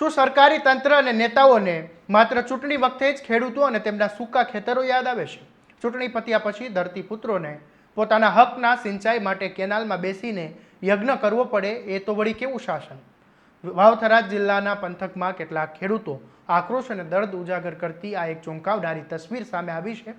શું સરકારી તંત્ર અને નેતાઓને માત્ર ચૂંટણી વખતે જ ખેડૂતો અને તેમના સૂકા ખેતરો યાદ આવે છે? ચૂંટણી પત્યા પછી ધરતીપુત્રોને પોતાના હકના સિંચાઈ માટે કેનાલમાં બેસીને યજ્ઞ કરવો પડે એ તો વળી કેવું શાસન? વાવથરા જિલ્લાના પંથકમાં કેટલાક ખેડૂતો આક્રોશ અને દર્દ ઉજાગર કરતી આ એક ચોંકાવનારી તસવીર સામે આવી છે.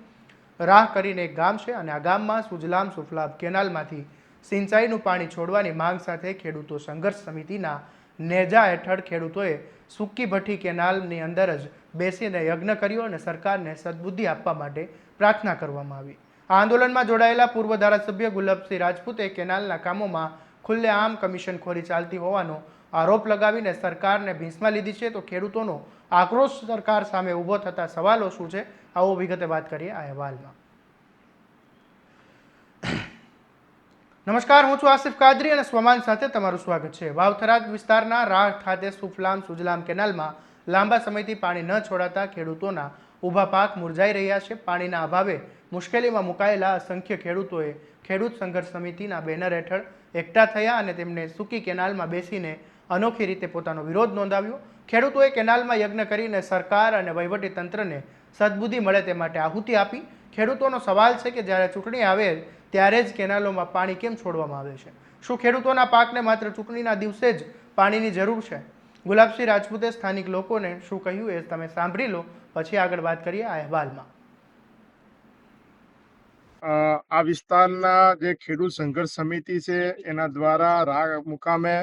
રાહ કરીને એક ગામ છે અને આ ગામમાં સુજલામ સુફલામ કેનાલમાંથી સિંચાઈનું પાણી છોડવાની માંગ સાથે ખેડૂતો સંઘર્ષ સમિતિના નેજા હેઠળ ખેડૂતોએ સૂકી ભઠ્ઠી કેનાલની અંદર જ બેસીને યજ્ઞ કર્યો અને સરકારને સદબુદ્ધિ આપવા માટે પ્રાર્થના કરવામાં આવી. આ આંદોલનમાં જોડાયેલા પૂર્વ ધારાસભ્ય ગુલાબસિંહ રાજપૂતે કેનાલના કામોમાં ખુલ્લેઆમ કમિશનખોરી ચાલતી હોવાનો આરોપ લગાવીને સરકારને ભીંસમાં લીધી છે. તો ખેડૂતોનો આક્રોશ સરકાર સામે ઊભો થતા સવાલો શું છે, આવો વિગતે વાત કરીએ આ અહેવાલમાં. નમસ્કાર, હું છું આસિફ કાદરી અને સ્વમાન સાથે તમારું સ્વાગત છે. વાવથરા વિસ્તારના રાહ ખાતે સુફલામ સુજલામ કેનાલમાં લાંબા સમયથી પાણી ન છોડાતા ખેડૂતોના ઊભા પાક મુરઝાઈ રહ્યા છે. પાણીના અભાવે મુશ્કેલીમાં મુકાયેલા અસંખ્ય ખેડૂતોએ ખેડૂત સંઘર્ષ સમિતિના બેનર હેઠળ એકઠા થયા અને તેમને સૂકી કેનાલમાં બેસીને અનોખી રીતે પોતાનો વિરોધ નોંધાવ્યો. ખેડૂતોએ કેનાલમાં યજ્ઞ કરીને સરકાર અને વહીવટી તંત્રને સદબુદ્ધિ મળે તે માટે આહુતિ આપી. ખેડૂતોનો સવાલ છે કે જ્યારે ચૂંટણી આવે ત્યારે જ કેનાલોમાં પાણી કેમ છોડવામાં આવે છે? શું ખેડૂતોના પાકને માત્ર ચૂંટણીના દિવસે જ પાણીની જરૂર છે? ગુલાબસિંહ રાજપૂતે સ્થાનિક લોકોને શું કહ્યું એ તમે સાંભળી લો, પછી આગળ વાત કરીએ આ અહેવાલમાં. આ વિસ્તારના જે ખેડૂત સંઘર્ષ સમિતિ છે એના દ્વારા રાહ મુકામે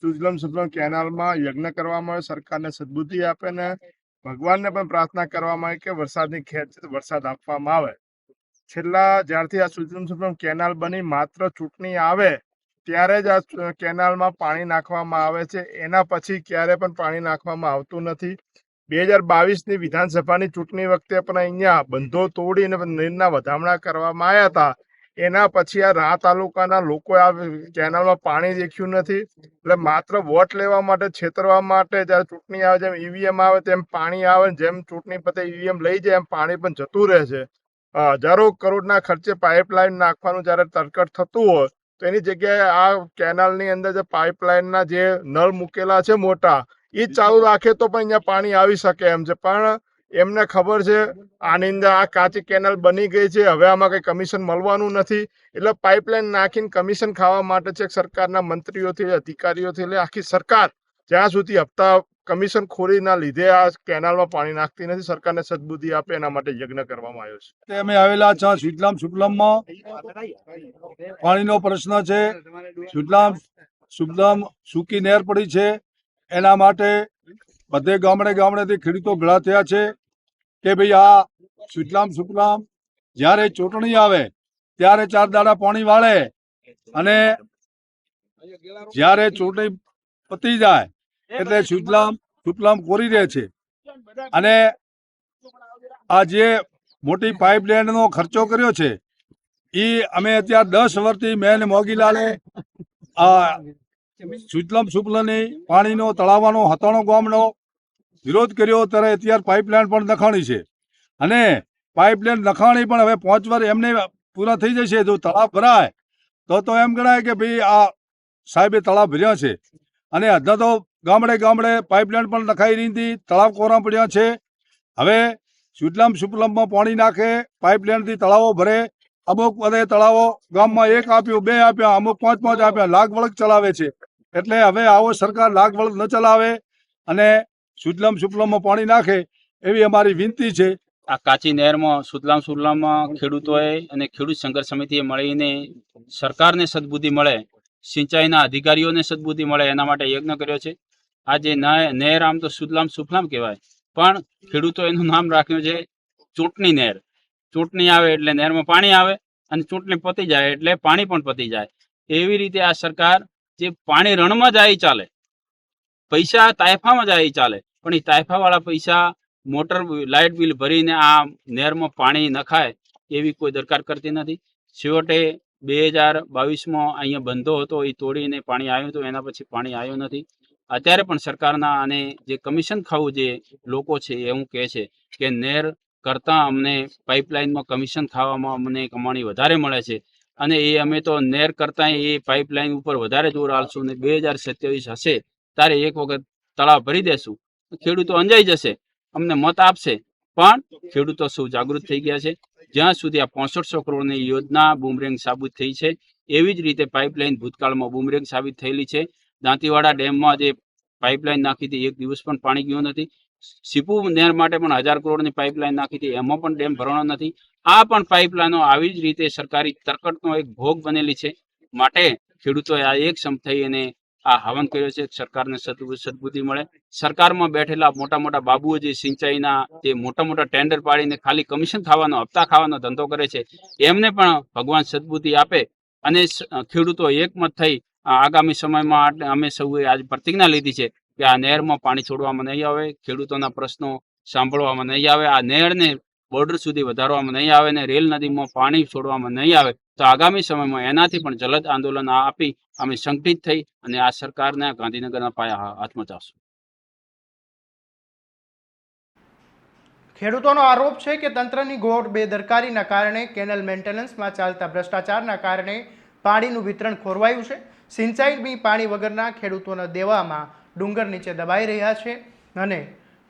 સુજલમ સુફલમ કેનાલમાં યજ્ઞ કરવામાં આવે, સરકારને સદબુદ્ધિ આપે ને ભગવાનને પણ પ્રાર્થના કરવામાં આવે કે વરસાદની ખેત છે તો વરસાદ આપવામાં આવે. છેલ્લા જ્યારથી આ સુજલમ સુફલમ કેનાલ બની માત્ર ચૂંટણી આવે ત્યારે જ આ કેનાલમાં પાણી નાખવામાં આવે છે. એના પછી ક્યારે પણ પાણી નાખવામાં આવતું નથી. 2022ની વિધાનસભાની ચૂંટણી વખતે પણ અહીંયા બંધો તોડીને નીરના વધામણા કરવામાં આવ્યા હતા. એના પછી આ રાહ તાલુકાના લોકોએ આ કેનાલમાં પાણી દેખ્યું નથી. એટલે માત્ર વોટ લેવા માટે, છેતરવા માટે જ્યારે ચૂંટણી આવે જેમ ઈવીએમ આવે તેમ પાણી આવે, જેમ ચૂંટણી પતે ઈવીએમ લઈ જાય એમ પાણી પણ જતું રહે છે. હજારો કરોડના ખર્ચે પાઇપલાઇન નાખવાનું જ્યારે તરકટ થતું હોય તો એની જગ્યાએ આ કેનાલની અંદર જે પાઇપલાઇનના જે નળ મૂકેલા છે મોટા, એ ચાલુ રાખે તો પણ અહીંયા પાણી આવી શકે એમ છે. પણ એમને ખબર છે આની અંદર આ કાચી કેનાલ બની ગઈ છે, હવે આમાં કઈ કમિશન મળવાનું નથી, એટલે પાઇપલાઇન નાખીને કમિશન ખાવા માટે છે. સરકારના મંત્રીઓથી, અધિકારીઓથી એટલે આખી સરકાર જ્યાં સુધી હપ્તા કમિશન ખોરીના લીધે આ કેનાલમાં પાણી નાખતી નથી, સરકારને સદબુદ્ધિ આપે એના માટે યજ્ઞ કરવામાં આવ્યો છે. અમે આવેલા છે સુજલામ સુફલામમાં પાણીનો પ્રશ્ન છે. સુજલામ સુફલામ સૂકી નહેર પડી છે, એના માટે બધે ગામડેથી ખેડૂતો ભેળા થયા છે કે ભાઈ આ સુજલામ સુફલામ જ્યારે ચૂંટણી આવે ત્યારે 4 દાડા પાણી વાળે અને જ્યારે ચૂંટણી પતી જાય એટલે સુજલામ સુફલામ કોરી રહે છે. અને આ જે મોટી પાઇપલાઇનનો ખર્ચો કર્યો છે એ અમે અત્યારે 10 વર્ષથી મેં મોગીલાલે આ સુજલામ સુફલામની પાણીનો તળાવવાનો હતાણો ગામનો વિરોધ કર્યો, ત્યારે અત્યારે પાઇપલાઇન પણ નખાણી છે. અને પાઇપલાઇન નખાણી પણ હવે 5 વર્ષ એમને પૂરા થઈ જશે. જો તળાવ ભરાય તો એમ ગણાય કે ભાઈ આ સાહેબે તળાવ ભર્યા છે. અને અધા તો ગામડે પાઇપલાઇન પણ નખાઈ રહી હતી, તળાવ કોરા પડ્યા છે. હવે સુજલામ સુફલામમાં પાણી નાખે, પાઇપલાઇનથી તળાવો ભરે. અમુક બધે તળાવો ગામમાં 1 આપ્યું, 2 આપ્યા, અમુક 5 આપ્યા, લાગ વળગ ચલાવે છે. એટલે હવે આવો સરકાર લાગ વળગ ન ચલાવે અને સુજલામ સુફલામમાં પાણી નાખે એવી અમારી વિનંતી છે. આ કાચી નહેરમાં સુજલામ સુફલામમાં ખેડૂતોએ અને ખેડૂત સંઘર્ષ સમિતિએ મળીને સરકારને સદબુદ્ધિ મળે, સિંચાઈના અધિકારીઓને સદબુદ્ધિ મળે એના માટે યજ્ઞ કર્યો છે. આ જે નહેર આમ તો સુજલામ સુફલામ કહેવાય, પણ ખેડૂતો એનું નામ રાખ્યું છે ચૂંટણી નહેર. ચૂંટણી આવે એટલે નહેરમાં પાણી આવે અને ચૂંટણી પતી જાય એટલે પાણી પણ પતી જાય. એવી રીતે આ સરકાર જે પાણી રણમાં જાય ચાલે, પૈસા તાયફામાં જાય ચાલે, પણ એ તાયફાવાળા પૈસા મોટર લાઇટ બિલ ભરીને આ નહેરમાં પાણી નખાય એવી કોઈ દરકાર કરતી નથી. છેવટે 2022માં અહીંયા બંધો હતો એ તોડીને પાણી આવ્યું હતું, એના પછી પાણી આવ્યું નથી. અત્યારે પણ સરકારના અને જે કમિશન ખાવું જે લોકો છે એવું કહે છે કે નહેર કરતાં અમને પાઇપલાઇનમાં કમિશન ખાવામાં અમને કમાણી વધારે મળે છે અને એ અમે તો નહેર કરતાં એ પાઇપલાઇન ઉપર વધારે જોર આલશું ને 2027 હશે ત્યારે એક વખત તળાવ ભરી દેશું તો ખેડૂતો અંજાઈ જશે, અમને મત આપશે, પણ ખેડૂતો સૌ જાગૃત થઈ ગયા છે. જ્યાં સુધી આ 6500 કરોડની યોજના બૂમરેંગ સાબિત થઈ છે, એવી જ રીતે પાઇપલાઇન ભૂતકાળમાં બૂમરેંગ સાબિત થયેલી છે. દાંતીવાડા ડેમમાં જે પાઇપલાઇન નાખી હતી, એક દિવસ પણ પાણી ગયું નથી. સીપુ નહેર માટે પણ 1000 કરોડની પાઇપલાઇન નાખી હતી, એમાં પણ ડેમ ભરવાનો નથી. આ પણ પાઇપલાઇનો આવી જ રીતે સરકારી તરકટનો એક ભોગ બનેલી છે. માટે ખેડૂતોએ આ એક સમ થઈ અને આ હવન કર્યો છે. સરકારને સદબુદ્ધિ મળે. સરકારમાં બેઠેલા મોટા મોટા બાબુઓ જે સિંચાઈના જે મોટા મોટા ટેન્ડર પાડીને ખાલી કમિશન ખાવાનો, હપ્તા ખાવાનો ધંધો કરે છે, એમને પણ ભગવાન સદબુદ્ધિ આપે અને ખેડૂતો એકમત થઈ આગામી સમયમાં અમે સૌએ આજ પ્રતિજ્ઞા લીધી છે કે આ નહેરમાં પાણી છોડવામાં નહીં આવે, ખેડૂતોના પ્રશ્નો સાંભળવામાં નહીં આવે, આ નહેરને બોર્ડર સુધી વધારવામાં નહીં આવે ને રેલ નદીમાં પાણી છોડવામાં નહીં આવે, તો આગામી સમયમાં એનાથી પણ જલદ આંદોલન આપી અમે સંગઠિત થઈ અને આ સરકારને ગાંધીનગરના પાયા હાથમાં ચાવશું. ખેડૂતોનો આરોપ છે કે તંત્રની ઘોર બેદરકારીના કારણે કેનલ મેન્ટેનન્સમાં ચાલતા ભ્રષ્ટાચારના કારણે પાણીનું વિતરણ ખોરવાયું છે. સિંચાઈની પાણી વગરના ખેડૂતોના દેવામાં ડુંગર નીચે દબાઈ રહ્યા છે અને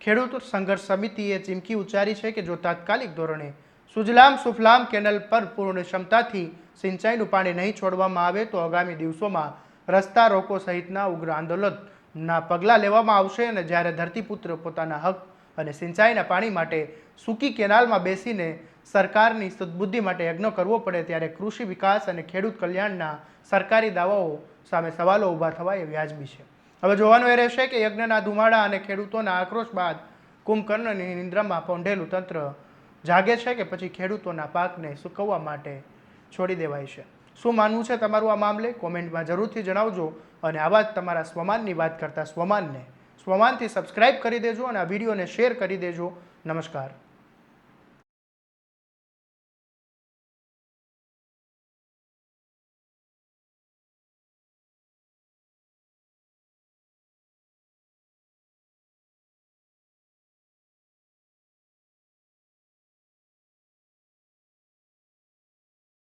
ખેડૂત સંઘર્ષ સમિતિએ ચીમકી ઉચ્ચારી છે કે જો તાત્કાલિક ધોરણે સુજલામ સુફલામ કેનલ પર પૂર્ણ ક્ષમતાથી સિંચાઈનું પાણી નહીં છોડવામાં આવે તો આગામી દિવસોમાં રસ્તા રોકો સહિતના ઉગ્ર આંદોલનના પગલાં લેવામાં આવશે. અને જ્યારે ધરતીપુત્ર પોતાના હક અને સિંચાઈના પાણી માટે સૂકી કેનાલમાં બેસીને સરકારની સદબુદ્ધિ માટે યજ્ઞ કરવો પડે ત્યારે કૃષિ વિકાસ અને ખેડૂત કલ્યાણના સરકારી દાવાઓ સામે સવાલો ઊભા થવા એ વ્યાજબી છે. હવે જોવાનું એ રહેશે કે યજ્ઞના ધુમાડા અને ખેડૂતોના આક્રોશ બાદ કુંભકર્ણની નિંદ્રામાં પોંઢેલું તંત્ર જાગે છે કે પછી ખેડૂતોના પાકને સૂકવવા માટે છોડી દેવાય છે. શું માનવું છે તમારું આ મામલે? કોમેન્ટમાં જરૂરથી જણાવજો અને આવા જ તમારા સ્વમાનની વાત કરતા સ્વમાનથી સબસ્ક્રાઇબ કરી દેજો અને આ વિડીયોને શેર કરી દેજો. નમસ્કાર.